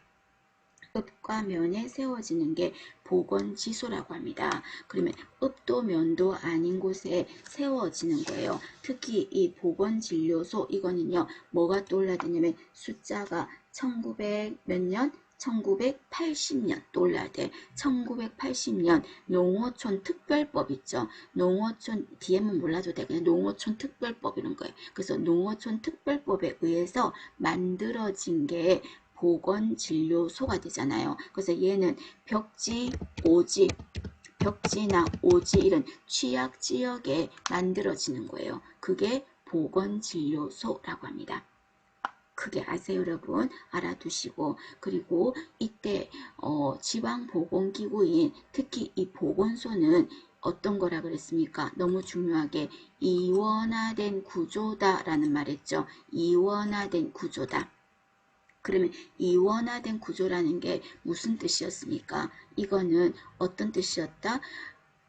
읍과 면에 세워지는 게 보건지소라고 합니다. 그러면 읍도 면도 아닌 곳에 세워지는 거예요. 특히 이 보건진료소 이거는요 뭐가 떠올라야 되냐면 숫자가 1900 몇 년? 1980년 떠올라야 돼. 1980년 농어촌 특별법 있죠. 농어촌 뒤에만 몰라도 돼. 그냥 농어촌 특별법 이런 거예요. 그래서 농어촌 특별법에 의해서 만들어진 게 보건진료소가 되잖아요. 그래서 얘는 벽지, 오지, 벽지나 오지 이런 취약지역에 만들어지는 거예요. 그게 보건진료소라고 합니다. 크게 아세요 여러분? 알아두시고, 그리고 이때 지방보건기구인 특히 이 보건소는 어떤 거라 그랬습니까? 너무 중요하게 이원화된 구조다라는 말 했죠. 이원화된 구조다. 그러면 이원화된 구조라는 게 무슨 뜻이었습니까? 이거는 어떤 뜻이었다?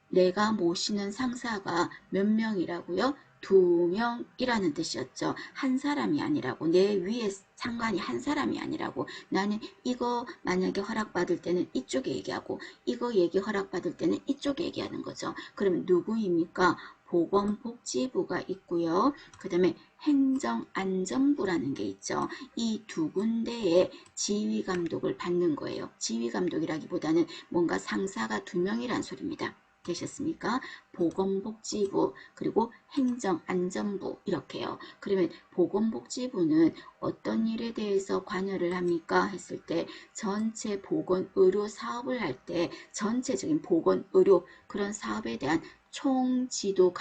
내가 모시는 상사가 몇 명이라고요? 2명이라는 뜻이었죠. 한 사람이 아니라고. 내 위에 상관이 한 사람이 아니라고. 나는 이거 만약에 허락받을 때는 이쪽에 얘기하고 이거 얘기 허락받을 때는 이쪽에 얘기하는 거죠. 그러면 누구입니까? 보건복지부가 있고요. 그 다음에 행정안전부라는 게 있죠. 이 두 군데에 지휘감독을 받는 거예요. 지휘감독이라기보다는 뭔가 상사가 2명이란 소리입니다. 되셨습니까? 보건복지부 그리고 행정안전부 이렇게요. 그러면 보건복지부는 어떤 일에 대해서 관여를 합니까? 했을 때 전체 보건의료 사업을 할 때 전체적인 보건의료 그런 사업에 대한 총지도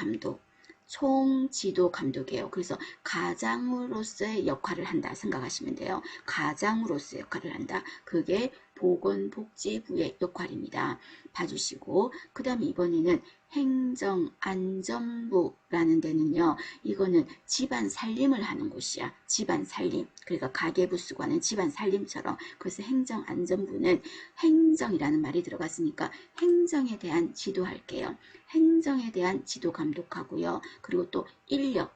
감독이에요. 그래서 가장으로서의 역할을 한다 생각하시면 돼요. 가장으로서의 역할을 한다. 그게 보건복지부의 역할입니다. 봐주시고, 그 다음에 이번에는 행정안전부라는 데는요, 이거는 집안 살림을 하는 곳이야. 집안 살림. 그러니까 가계부 쓰고 하는 집안 살림처럼. 그래서 행정안전부는 행정이라는 말이 들어갔으니까 행정에 대한 지도할게요. 행정에 대한 지도 감독하고요. 그리고 또 인력.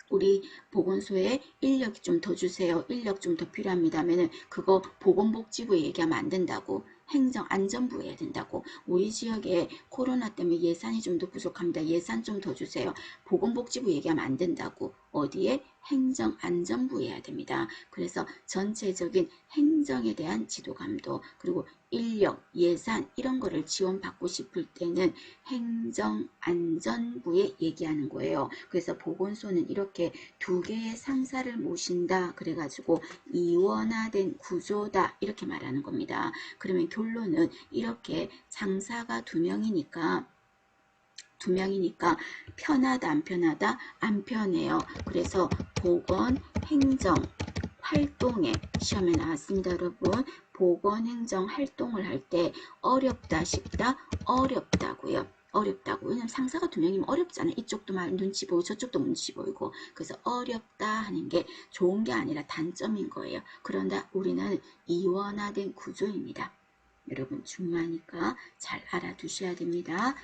우리 보건소에 인력이 좀 더 주세요. 인력 좀 더 필요합니다 하면은 그거 보건복지부에 얘기하면 안 된다고. 행정안전부에 해야 된다고. 우리 지역에 코로나 때문에 예산이 좀 더 부족합니다. 예산 좀 더 주세요. 보건복지부 얘기하면 안 된다고. 어디에? 행정안전부에 해야 됩니다. 그래서 전체적인 행정에 대한 지도감독 그리고 인력, 예산 이런 거를 지원받고 싶을 때는 행정안전부에 얘기하는 거예요. 그래서 보건소는 이렇게 두 개의 상사를 모신다 그래가지고 이원화된 구조다 이렇게 말하는 겁니다. 그러면 결론은 이렇게 상사가 2명이니까 두 명이니까 편하다 안 편하다? 안 편해요. 그래서 보건, 행정, 활동에 시험에 나왔습니다. 여러분 보건, 행정, 활동을 할 때 어렵다 쉽다? 어렵다고요. 어렵다고. 왜냐면 상사가 두 명이면 어렵잖아요. 이쪽도 막 눈치 보이고 저쪽도 눈치 보이고. 그래서 어렵다 하는 게 좋은 게 아니라 단점인 거예요. 그런데 우리는 이원화된 구조입니다. 여러분 중요하니까 잘 알아두셔야 됩니다.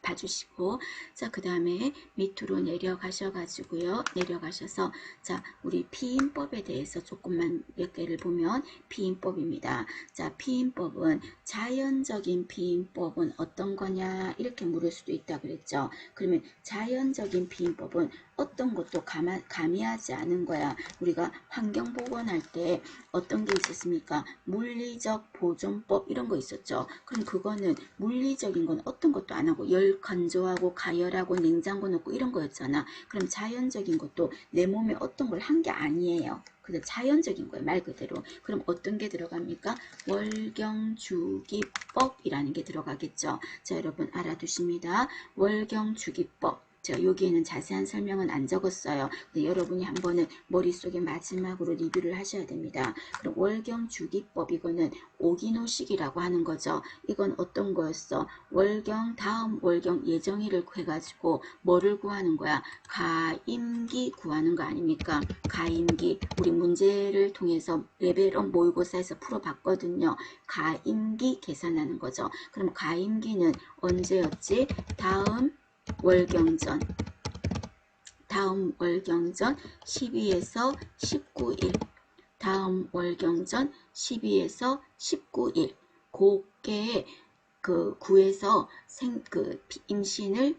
봐주시고 자 그 다음에 밑으로 내려가셔가지고요. 내려가셔서 자 우리 피임법에 대해서 조금만 몇 개를 보면 피임법입니다. 자 피임법은 자연적인 피임법은 어떤 거냐 이렇게 물을 수도 있다 그랬죠. 그러면 자연적인 피임법은 어떤 것도 가미하지 않은 거야. 우리가 환경보건할 때 어떤 게 있었습니까? 물리적 보존법 이런 거 있었죠. 그럼 그거는 물리적인 건 어떤 것도 안 하고 열 건조하고 가열하고 냉장고 넣고 이런 거였잖아. 그럼 자연적인 것도 내 몸에 어떤 걸 한 게 아니에요. 그래서 자연적인 거예요. 말 그대로. 그럼 어떤 게 들어갑니까? 월경주기법이라는 게 들어가겠죠. 자 여러분 알아두십니다. 월경주기법. 자, 여기에는 자세한 설명은 안 적었어요. 근데 여러분이 한번은 머릿속에 마지막으로 리뷰를 하셔야 됩니다. 그럼 월경주기법 이거는 오기노식이라고 하는 거죠. 이건 어떤 거였어? 월경 다음 월경 예정일을 해가지고 뭐를 구하는 거야? 가임기 구하는 거 아닙니까? 가임기 우리 문제를 통해서 레벨업 모의고사에서 풀어봤거든요. 가임기 계산하는 거죠. 그럼 가임기는 언제였지? 다음 월경전 12에서 19일 다음 월경전 12에서 19일 그게 그 구에서 임신을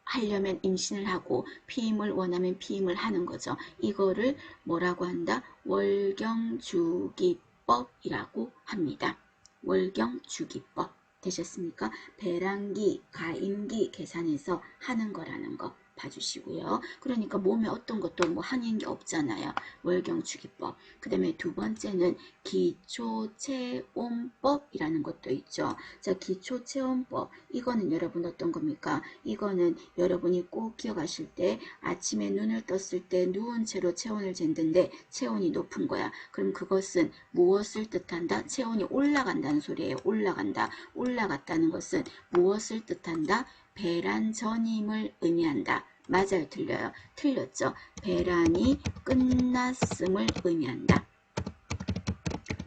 하려면 임신을 하고 피임을 원하면 피임을 하는 거죠. 이거를 뭐라고 한다? 월경주기법이라고 합니다. 월경주기법. 되셨습니까? 배란기, 가임기 계산해서 하는 거라는 거 봐주시고요. 그러니까 몸에 어떤 것도 뭐 하는 게 없잖아요. 월경주기법. 그 다음에 두 번째는 기초체온법이라는 것도 있죠. 자, 기초체온법. 이거는 여러분 어떤 겁니까? 이거는 여러분이 꼭 기억하실 때 아침에 눈을 떴을 때 누운 채로 체온을 잰다는데 체온이 높은 거야. 그럼 그것은 무엇을 뜻한다? 체온이 올라간다는 소리예요. 올라간다. 올라갔다는 것은 무엇을 뜻한다? 배란 전임을 의미한다. 맞아요? 틀려요? 틀렸죠? 배란이 끝났음을 의미한다.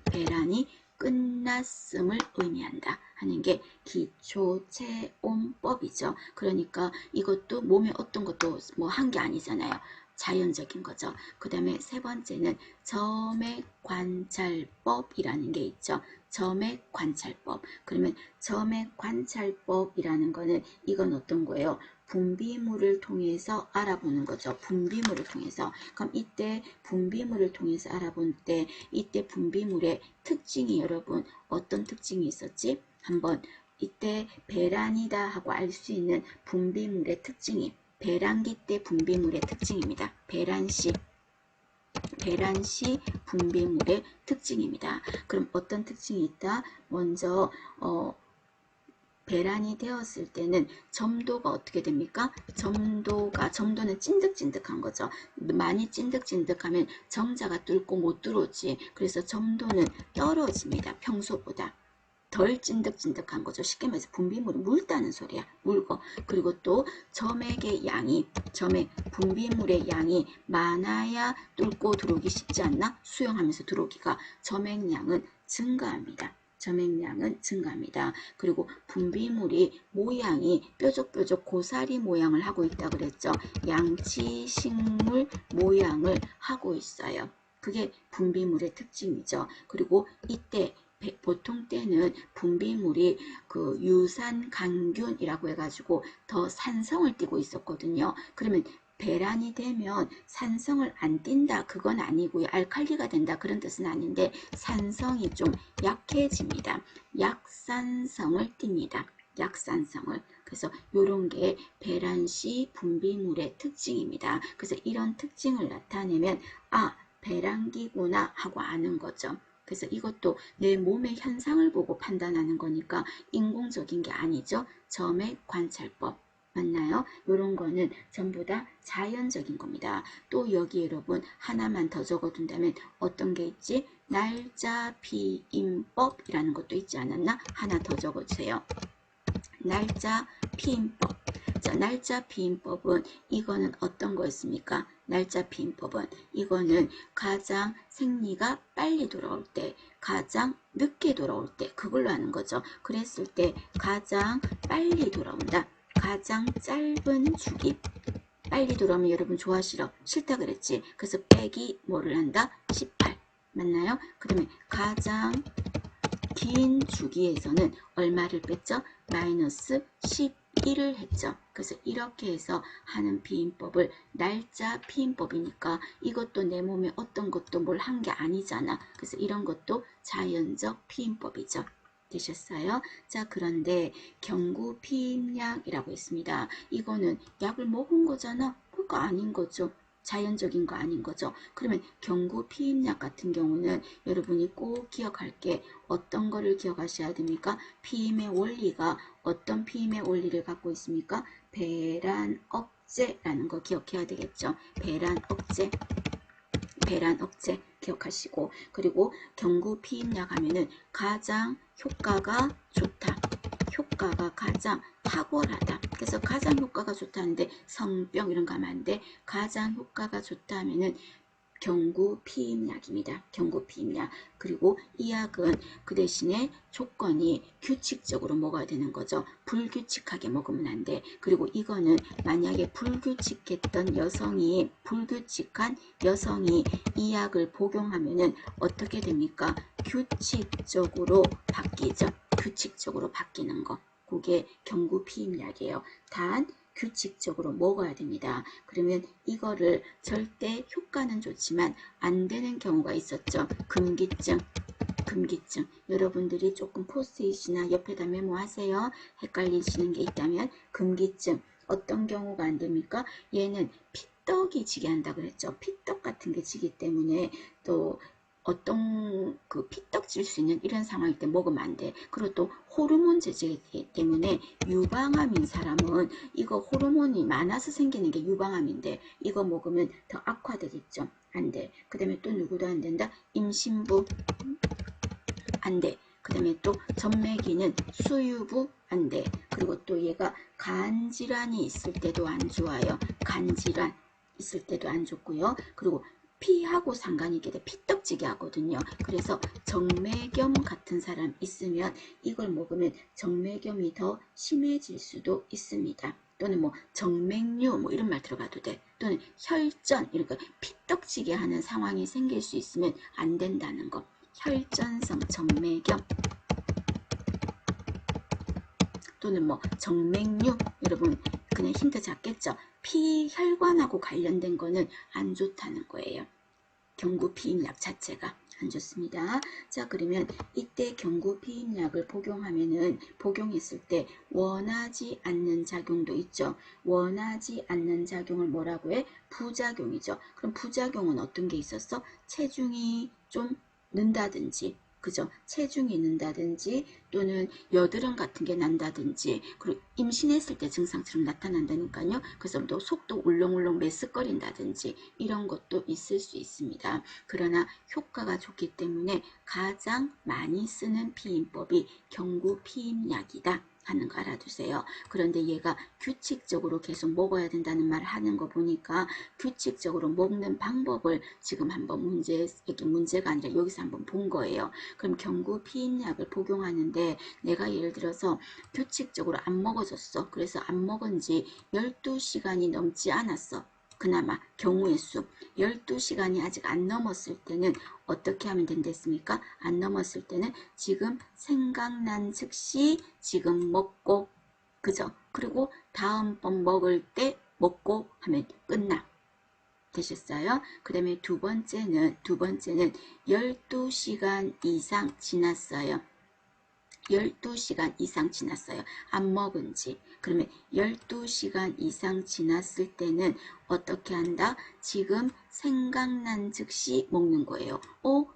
배란이 끝났음을 의미한다 하는 게 기초체온법이죠. 그러니까 이것도 몸에 어떤 것도 뭐 한 게 아니잖아요. 자연적인 거죠. 그 다음에 세 번째는 점액관찰법이라는 게 있죠. 점액관찰법. 그러면 점액관찰법이라는 거는 이건 어떤 거예요? 분비물을 통해서 알아보는 거죠. 분비물을 통해서. 그럼 이때 분비물을 통해서 알아볼 때 이때 분비물의 특징이 여러분 어떤 특징이 있었지? 한번 이때 배란이다 하고 알 수 있는 분비물의 특징이 배란기 때 분비물의 특징입니다. 배란시 분비물의 특징입니다. 그럼 어떤 특징이 있다? 먼저 배란이 되었을 때는 점도가 어떻게 됩니까? 점도는 찐득찐득한 거죠. 많이 찐득찐득하면 정자가 뚫고 못 들어오지. 그래서 점도는 떨어집니다. 평소보다. 덜 찐득찐득한 거죠. 쉽게 말해서 분비물이 묽다는 소리야. 묽어. 그리고 또 분비물의 양이 많아야 뚫고 들어오기 쉽지 않나? 수용하면서 들어오기가 점액량은 증가합니다. 점액량은 증가합니다. 그리고 분비물이 모양이 뾰족뾰족 고사리 모양을 하고 있다 그랬죠. 양치식물 모양을 하고 있어요. 그게 분비물의 특징이죠. 그리고 이때 보통 때는 분비물이 그 유산강균이라고 해가지고 더 산성을 띠고 있었거든요. 그러면 배란이 되면 산성을 안 띈다 그건 아니고요. 알칼리가 된다 그런 뜻은 아닌데 산성이 좀 약해집니다. 약산성을 띱니다. 약산성을. 그래서 이런 게 배란시 분비물의 특징입니다. 그래서 이런 특징을 나타내면 아 배란기구나 하고 아는 거죠. 그래서 이것도 내 몸의 현상을 보고 판단하는 거니까 인공적인 게 아니죠. 점액 관찰법. 맞나요? 이런 거는 전부 다 자연적인 겁니다. 또 여기 여러분 하나만 더 적어둔다면 어떤 게 있지? 날짜 피임법이라는 것도 있지 않았나? 하나 더 적어주세요. 날짜 피임법. 자, 날짜 피임법은 이거는 어떤 거였습니까? 날짜 피임법은 이거는 가장 생리가 빨리 돌아올 때, 가장 늦게 돌아올 때 그걸로 하는 거죠. 그랬을 때 가장 빨리 돌아온다. 가장 짧은 주기. 빨리 돌아오면 여러분 좋아 싫어? 싫다 그랬지. 그래서 빼기 뭐를 한다? 18. 맞나요? 그러면 가장 긴 주기에서는 얼마를 뺐죠? 마이너스 11을 했죠. 그래서 이렇게 해서 하는 피임법을 날짜 피임법이니까 이것도 내 몸에 어떤 것도 뭘 한 게 아니잖아. 그래서 이런 것도 자연적 피임법이죠. 되셨어요? 자, 그런데 경구 피임약이라고 있습니다. 이거는 약을 먹은 거잖아. 그거 아닌 거죠. 자연적인 거 아닌 거죠. 그러면 경구 피임약 같은 경우는 여러분이 꼭 기억할 게 어떤 거를 기억하셔야 됩니까? 피임의 원리가 어떤 피임의 원리를 갖고 있습니까? 배란 억제라는 거 기억해야 되겠죠. 배란 억제. 배란 억제 기억하시고, 그리고 경구 피임약 하면은 가장 효과가 좋다. 효과가 가장 탁월하다. 그래서 가장 효과가 좋다는데 성병 이런 거 하면 안 돼. 가장 효과가 좋다 하면은 경구 피임약입니다. 경구 피임약. 그리고 이 약은 그 대신에 조건이 규칙적으로 먹어야 되는 거죠. 불규칙하게 먹으면 안 돼. 그리고 이거는 만약에 불규칙한 여성이 이 약을 복용하면은 어떻게 됩니까? 규칙적으로 바뀌죠. 규칙적으로 바뀌는 거. 그게 경구 피임약이에요. 단 규칙적으로 먹어야 됩니다. 그러면 이거를 절대 효과는 좋지만 안 되는 경우가 있었죠. 금기증. 여러분들이 조금 포스트잇이나 옆에다 메모하세요. 헷갈리시는 게 있다면 금기증. 어떤 경우가 안 됩니까? 얘는 피떡이 지게 한다 그랬죠. 피떡 같은 게 지기 때문에 또 어떤 그 피떡 질 수 있는 이런 상황일 때 먹으면 안 돼. 그리고 또 호르몬 제제이기 때문에 유방암인 사람은 이거 호르몬이 많아서 생기는 게 유방암인데 이거 먹으면 더 악화되겠죠. 안 돼. 그 다음에 또 누구도 안 된다. 임신부 안 돼. 그 다음에 또 전매기는 수유부 안 돼. 그리고 또 얘가 간질환이 있을 때도 안 좋아요. 간질환 있을 때도 안 좋고요. 그리고 피하고 상관이 있게 돼. 피떡지게 하거든요. 그래서 정맥염 같은 사람 있으면 이걸 먹으면 정맥염이 더 심해질 수도 있습니다. 또는 뭐 정맥류 뭐 이런 말 들어가도 돼. 또는 혈전 이렇게 피떡지게 하는 상황이 생길 수 있으면 안 된다는 거. 혈전성 정맥염 또는 뭐 정맥류 여러분 그냥 힌트 잡겠죠. 피혈관하고 관련된 거는 안 좋다는 거예요. 경구 피임약 자체가 안 좋습니다. 자, 그러면 이때 경구 피임약을 복용했을 때 원하지 않는 작용도 있죠. 원하지 않는 작용을 뭐라고 해? 부작용이죠. 그럼 부작용은 어떤 게 있었어? 체중이 좀 는다든지, 그죠? 체중이 는다든지 또는 여드름 같은 게 난다든지 그리고 임신했을 때 증상처럼 나타난다니까요. 그래서 또 속도 울렁울렁 메스꺼린다든지 이런 것도 있을 수 있습니다. 그러나 효과가 좋기 때문에 가장 많이 쓰는 피임법이 경구 피임약이다 하는 거 알아두세요. 그런데 얘가 규칙적으로 계속 먹어야 된다는 말을 하는 거 보니까 규칙적으로 먹는 방법을 지금 한번 문제가 아니라 여기서 한번 본 거예요. 그럼 경구 피임약을 복용하는데 내가 예를 들어서 규칙적으로 안 먹어졌어. 그래서 안 먹은 지 12시간이 넘지 않았어. 그나마 경우의 수 12시간이 아직 안 넘었을 때는 어떻게 하면 된댔습니까? 안 넘었을 때는 지금 생각난 즉시 지금 먹고 그죠? 그리고 다음번 먹을 때 먹고 하면 끝나. 되셨어요? 그 다음에 두 번째는 12시간 이상 지났어요. 12시간 이상 지났어요. 안 먹은 지. 그러면 12시간 이상 지났을 때는 어떻게 한다? 지금 생각난 즉시 먹는 거예요.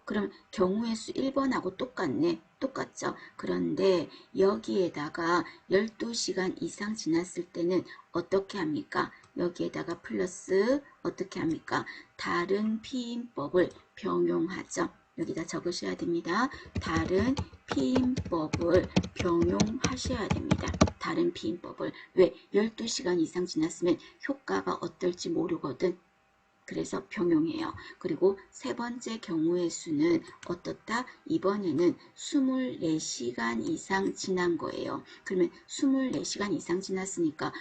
그럼 경우의 수 1번하고 똑같네. 똑같죠? 그런데 여기에다가 12시간 이상 지났을 때는 어떻게 합니까? 여기에다가 플러스 어떻게 합니까? 다른 피임법을 병용하죠. 여기다 적으셔야 됩니다. 다른 피임법을 병용하셔야 됩니다. 다른 피임법을. 왜? 12시간 이상 지났으면 효과가 어떨지 모르거든. 그래서 병용해요. 그리고 세 번째 경우의 수는 어떻다? 이번에는 24시간 이상 지난 거예요. 그러면 24시간 이상 지났으니까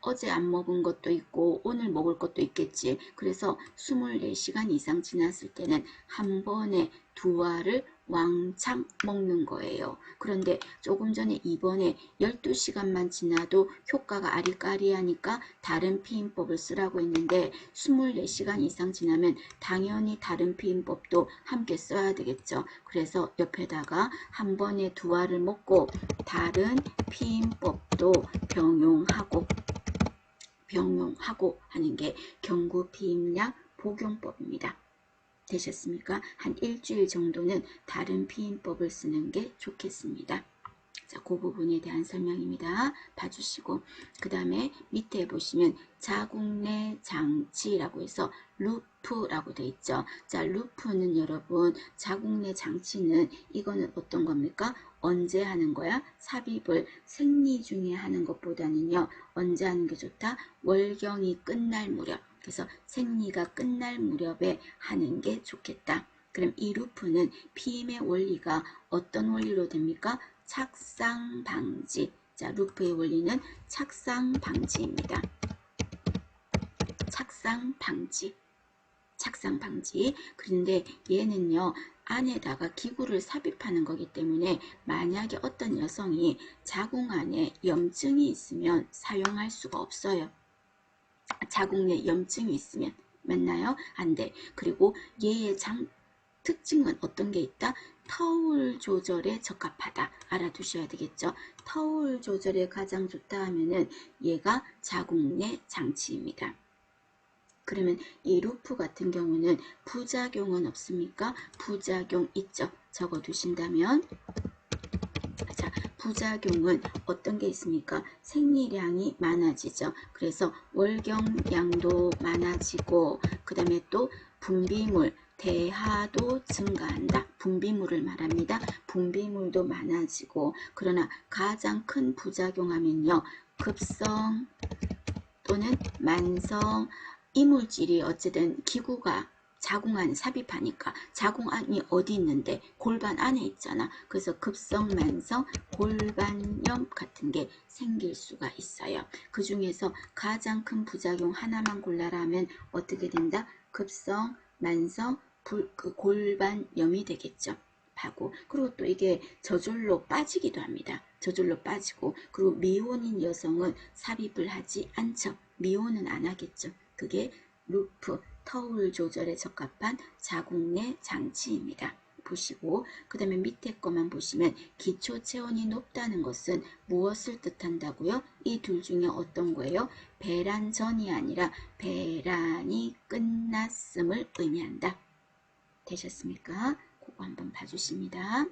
어제 안 먹은 것도 있고 오늘 먹을 것도 있겠지. 그래서 24시간 이상 지났을 때는 한 번에 두 알을 왕창 먹는 거예요. 그런데 조금 전에 이번에 12시간만 지나도 효과가 아리까리하니까 다른 피임법을 쓰라고 했는데 24시간 이상 지나면 당연히 다른 피임법도 함께 써야 되겠죠. 그래서 옆에다가 한 번에 두 알을 먹고 다른 피임법도 병용하고 하는 게 경구피임약 복용법입니다. 되셨습니까? 한 일주일 정도는 다른 피임법을 쓰는 게 좋겠습니다. 자, 그 부분에 대한 설명입니다. 봐주시고 그 다음에 밑에 보시면 자궁내 장치라고 해서 루프라고 되어 있죠. 자, 루프는 여러분 자궁내 장치는 이거는 어떤 겁니까? 언제 하는 거야? 삽입을 생리 중에 하는 것보다는요. 언제 하는 게 좋다? 월경이 끝날 무렵. 그래서 생리가 끝날 무렵에 하는 게 좋겠다. 그럼 이 루프는 피임의 원리가 어떤 원리로 됩니까? 착상 방지. 자, 루프의 원리는 착상 방지입니다. 착상 방지. 그런데 얘는요, 안에다가 기구를 삽입하는 거기 때문에 만약에 어떤 여성이 자궁 안에 염증이 있으면 사용할 수가 없어요. 자궁내 염증이 있으면. 맞나요? 안 돼. 그리고 얘의 특징은 어떤 게 있다? 터울 조절에 적합하다. 알아두셔야 되겠죠. 터울 조절에 가장 좋다 하면은 얘가 자궁내 장치입니다. 그러면 이 루프 같은 경우는 부작용은 없습니까? 부작용 있죠. 적어두신다면 자, 부작용은 어떤 게 있습니까? 생리량이 많아지죠. 그래서 월경량도 많아지고 그 다음에 또 분비물, 대하도 증가한다. 분비물을 말합니다. 분비물도 많아지고 그러나 가장 큰 부작용하면요. 급성 또는 만성 이물질이 어쨌든 기구가 자궁 안에 삽입하니까 자궁 안이 어디 있는데 골반 안에 있잖아. 그래서 급성 만성 골반염 같은 게 생길 수가 있어요. 그 중에서 가장 큰 부작용 하나만 골라라 하면 어떻게 된다? 급성 만성 골반염이 되겠죠. 하고 그리고 또 이게 저절로 빠지기도 합니다. 저절로 빠지고 그리고 미혼인 여성은 삽입을 하지 않죠. 미혼은 안 하겠죠. 그게 루프, 터울 조절에 적합한 자궁내 장치입니다. 보시고 그 다음에 밑에 거만 보시면 기초 체온이 높다는 것은 무엇을 뜻한다고요? 이 둘 중에 어떤 거예요? 배란 전이 아니라 배란이 끝났음을 의미한다. 되셨습니까? 그거 한번 봐주십니다.